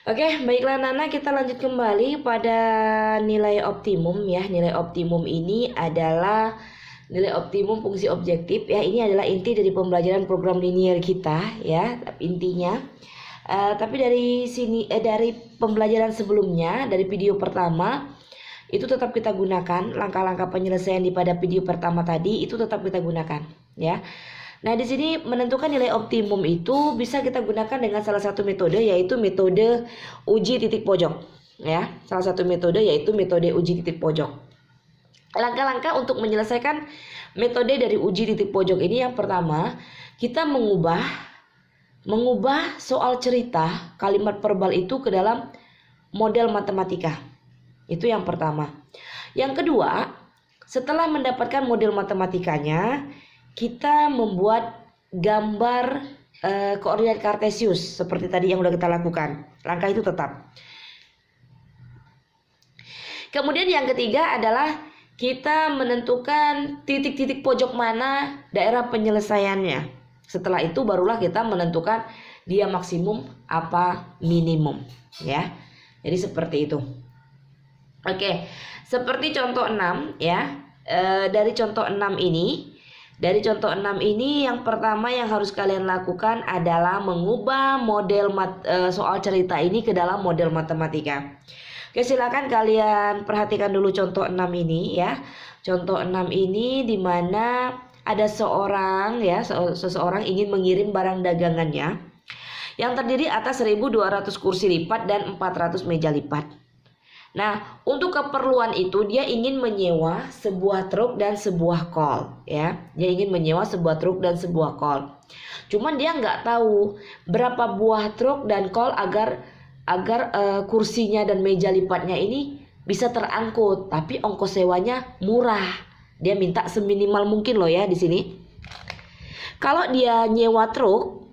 Oke, baiklah Nana, kita lanjut kembali pada nilai optimum ya. Nilai optimum ini adalah nilai optimum fungsi objektif ya. Ini adalah inti dari pembelajaran program linear kita ya, intinya. Tapi dari sini dari pembelajaran sebelumnya, dari video pertama itu tetap kita gunakan langkah-langkah penyelesaian di pada video pertama tadi, itu tetap kita gunakan ya. Nah, di sini menentukan nilai optimum itu bisa kita gunakan dengan salah satu metode, yaitu metode uji titik pojok ya. Salah satu metode yaitu metode uji titik pojok. Langkah-langkah untuk menyelesaikan metode dari uji titik pojok ini, yang pertama, kita mengubah soal cerita kalimat verbal itu ke dalam model matematika. Itu yang pertama. Yang kedua, setelah mendapatkan model matematikanya, kita membuat gambar koordinat kartesius seperti tadi yang sudah kita lakukan. Langkah itu tetap. Kemudian yang ketiga adalah kita menentukan titik-titik pojok mana daerah penyelesaiannya. Setelah itu barulah kita menentukan dia maksimum apa minimum ya. Jadi seperti itu. Oke, seperti contoh 6 ya. Dari contoh 6 ini yang pertama yang harus kalian lakukan adalah mengubah model soal cerita ini ke dalam model matematika. Oke, silakan kalian perhatikan dulu contoh 6 ini ya. Contoh 6 ini di mana ada seseorang ingin mengirim barang dagangannya yang terdiri atas 1.200 kursi lipat dan 400 meja lipat. Nah, untuk keperluan itu dia ingin menyewa sebuah truk dan sebuah kol ya. Dia ingin menyewa sebuah truk dan sebuah kol. Cuman dia nggak tahu berapa buah truk dan kol agar kursinya dan meja lipatnya ini bisa terangkut, tapi ongkos sewanya murah. Dia minta seminimal mungkin loh ya di sini. Kalau dia nyewa truk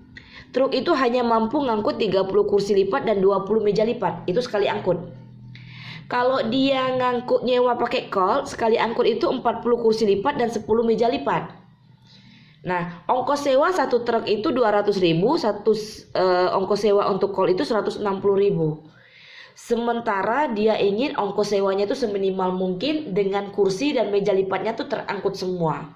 itu hanya mampu ngangkut 30 kursi lipat dan 20 meja lipat. Itu sekali angkut. Kalau dia nyewa pakai kol, sekali angkut itu 40 kursi lipat dan 10 meja lipat. Nah, ongkos sewa satu truk itu 200.000, ongkos sewa untuk kol itu 160.000. Sementara dia ingin ongkos sewanya itu seminimal mungkin dengan kursi dan meja lipatnya tuh terangkut semua.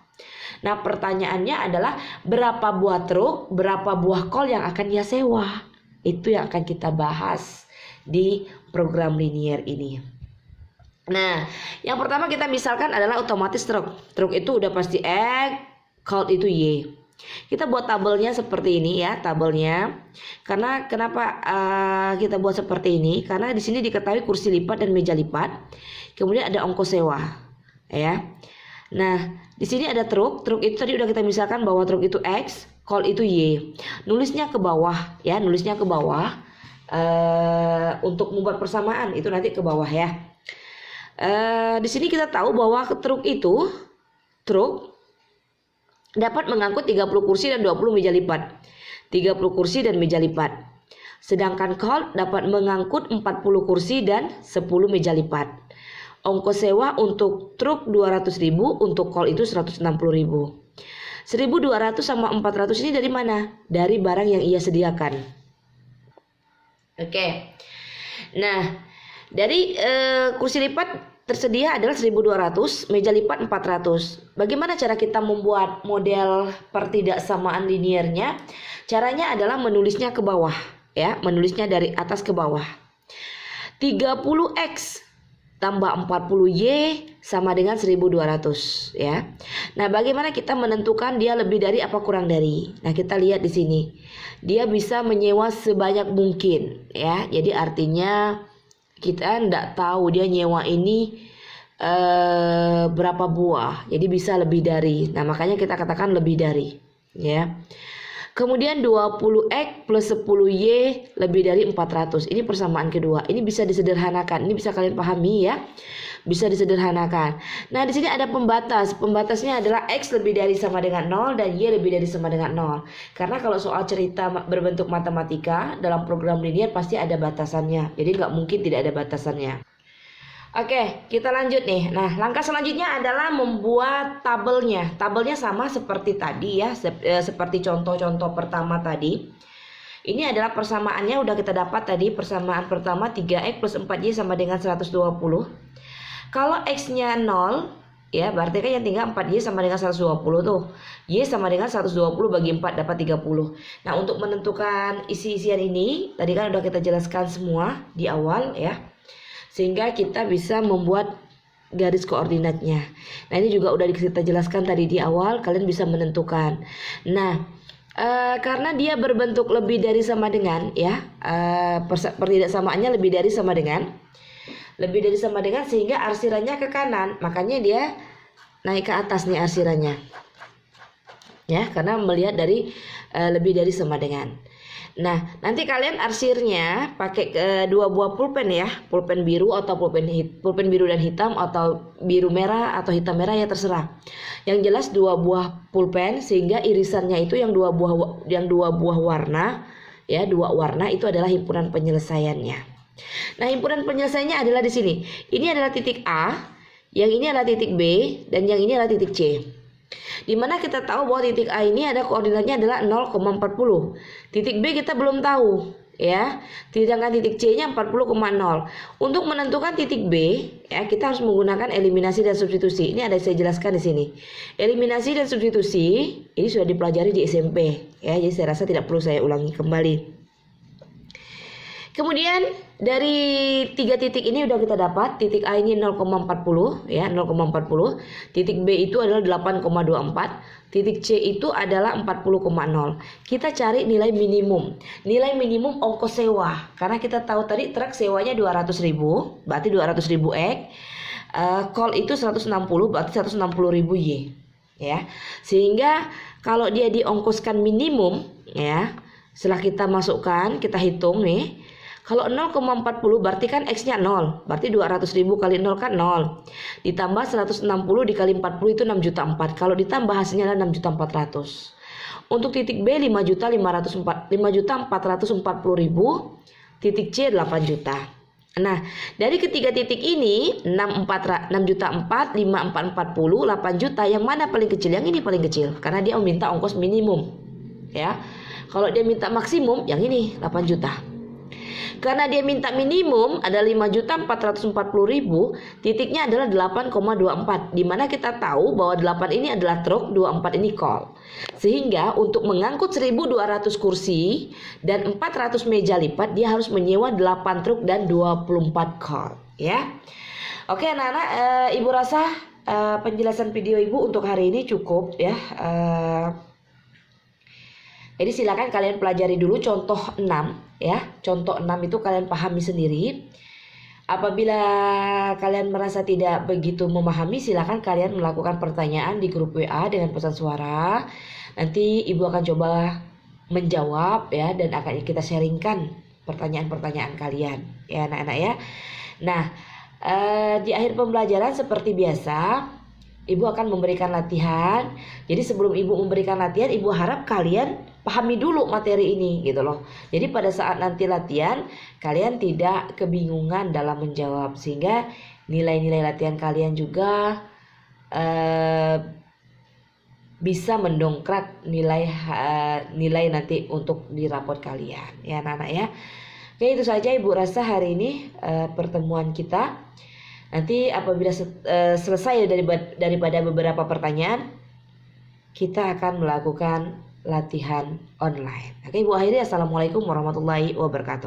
Nah, pertanyaannya adalah berapa buah truk, berapa buah kol yang akan dia sewa? Itu yang akan kita bahas di program linear ini. Nah, yang pertama kita misalkan adalah otomatis truk. Truk itu udah pasti X, kol itu Y. Kita buat tabelnya seperti ini ya, tabelnya. Karena kenapa kita buat seperti ini? Karena di sini diketahui kursi lipat dan meja lipat. Kemudian ada ongkos sewa, ya. Nah, di sini ada truk. Truk itu tadi udah kita misalkan bahwa truk itu X, kol itu Y. Nulisnya ke bawah, ya, nulisnya ke bawah. Untuk membuat persamaan itu nanti ke bawah ya. Di sini kita tahu bahwa truk dapat mengangkut 30 kursi dan 20 meja lipat. 30 kursi dan meja lipat. Sedangkan kol dapat mengangkut 40 kursi dan 10 meja lipat. Ongkos sewa untuk truk 200.000, untuk kol itu 160.000. 1.200 sama 400 ini dari mana? Dari barang yang ia sediakan. Oke. Nah, dari kursi lipat tersedia adalah 1.200, meja lipat 400. Bagaimana cara kita membuat model pertidaksamaan linearnya? Caranya adalah menulisnya ke bawah, ya, menulisnya dari atas ke bawah. 30x tambah 40y sama dengan 1.200 ya. Nah, bagaimana kita menentukan dia lebih dari apa kurang dari? Nah, kita lihat di sini. Dia bisa menyewa sebanyak mungkin ya. Jadi artinya kita enggak tahu dia nyewa ini berapa buah. Jadi bisa lebih dari. Nah, makanya kita katakan lebih dari ya. Kemudian 20x plus 10y lebih dari 400. Ini persamaan kedua. Ini bisa disederhanakan. Ini bisa kalian pahami ya. Bisa disederhanakan. Nah, di sini ada pembatas. Pembatasnya adalah x lebih dari sama dengan 0 dan y lebih dari sama dengan 0. Karena kalau soal cerita berbentuk matematika dalam program linear pasti ada batasannya. Jadi nggak mungkin tidak ada batasannya. Oke, kita lanjut nih. Nah, langkah selanjutnya adalah membuat tabelnya. Tabelnya sama seperti tadi ya, seperti contoh-contoh pertama tadi. Ini adalah persamaannya udah kita dapat tadi. Persamaan pertama 3x plus 4y sama dengan 120. Kalau x-nya 0, ya berarti kan yang tinggal 4y sama dengan 120 tuh. Y sama dengan 120 bagi 4 dapat 30. Nah, untuk menentukan isi-isian ini, tadi kan udah kita jelaskan semua di awal ya. Sehingga kita bisa membuat garis koordinatnya. Nah, ini juga udah kita jelaskan tadi di awal, kalian bisa menentukan. Nah, karena dia berbentuk lebih dari sama dengan ya, pertidaksamaannya lebih dari sama dengan sehingga arsirannya ke kanan, makanya dia naik ke atas nih arsirannya ya, karena melihat dari lebih dari sama dengan. Nah, nanti kalian arsirnya pakai dua buah pulpen ya, pulpen biru atau pulpen biru dan hitam, atau biru merah atau hitam merah, ya terserah. Yang jelas dua buah pulpen, sehingga irisannya itu yang dua buah warna ya, dua warna itu adalah himpunan penyelesaiannya. Nah, himpunan penyelesaiannya adalah di sini. Ini adalah titik A, yang ini adalah titik B, dan yang ini adalah titik C. Dimana kita tahu bahwa titik A ini ada koordinatnya adalah 0,40. Titik B kita belum tahu ya. Sedangkan titik C nya 40,0. Untuk menentukan titik B ya, kita harus menggunakan eliminasi dan substitusi. Ini ada saya jelaskan di sini. Eliminasi dan substitusi ini sudah dipelajari di SMP ya, jadi saya rasa tidak perlu saya ulangi kembali. Kemudian dari tiga titik ini udah kita dapat, titik A ini 0,40 ya, 0,40. Titik B itu adalah 8,24. Titik C itu adalah 40,0. Kita cari nilai minimum. Nilai minimum ongkos sewa. Karena kita tahu tadi truk sewanya 200.000, berarti 200.000 X. Call itu 160, berarti 160.000 Y. Ya. Sehingga kalau dia diongkoskan minimum ya, setelah kita masukkan, kita hitung nih. Kalau 0,40 berarti kan X-nya 0. Berarti 200.000 kali 0 kan 0. Ditambah 160 dikali 40 itu 6.400.000. Kalau ditambah hasilnya adalah 6.400.000. Untuk titik B 5.440.000. Titik C 8 juta. Nah, dari ketiga titik ini 6.400.000, 5.440.000, 8 juta. Yang mana paling kecil? Yang ini paling kecil. Karena dia meminta ongkos minimum. Ya. Kalau dia minta maksimum, yang ini 8 juta. Karena dia minta minimum ada 5.440.000, titiknya adalah 8,24. Dimana kita tahu bahwa 8 ini adalah truk, 24 ini call. Sehingga untuk mengangkut 1.200 kursi dan 400 meja lipat, dia harus menyewa 8 truk dan 24 call ya. Oke anak-anak, ibu rasa penjelasan video ibu untuk hari ini cukup ya. Jadi silakan kalian pelajari dulu contoh 6 ya. Contoh 6 itu kalian pahami sendiri. Apabila kalian merasa tidak begitu memahami, silakan kalian melakukan pertanyaan di grup WA dengan pesan suara. Nanti ibu akan coba menjawab ya, dan akan kita sharingkan pertanyaan-pertanyaan kalian ya anak-anak ya. Nah, di akhir pembelajaran seperti biasa, ibu akan memberikan latihan. Jadi sebelum ibu memberikan latihan, ibu harap kalian pahami dulu materi ini gitu loh. Jadi pada saat nanti latihan, kalian tidak kebingungan dalam menjawab, sehingga nilai-nilai latihan kalian juga bisa mendongkrak nilai nanti untuk di raport kalian ya anak-anak ya. Oke, itu saja ibu rasa hari ini pertemuan kita. Nanti apabila selesai daripada beberapa pertanyaan, kita akan melakukan latihan online. Oke, ibu akhiri. Assalamualaikum warahmatullahi wabarakatuh.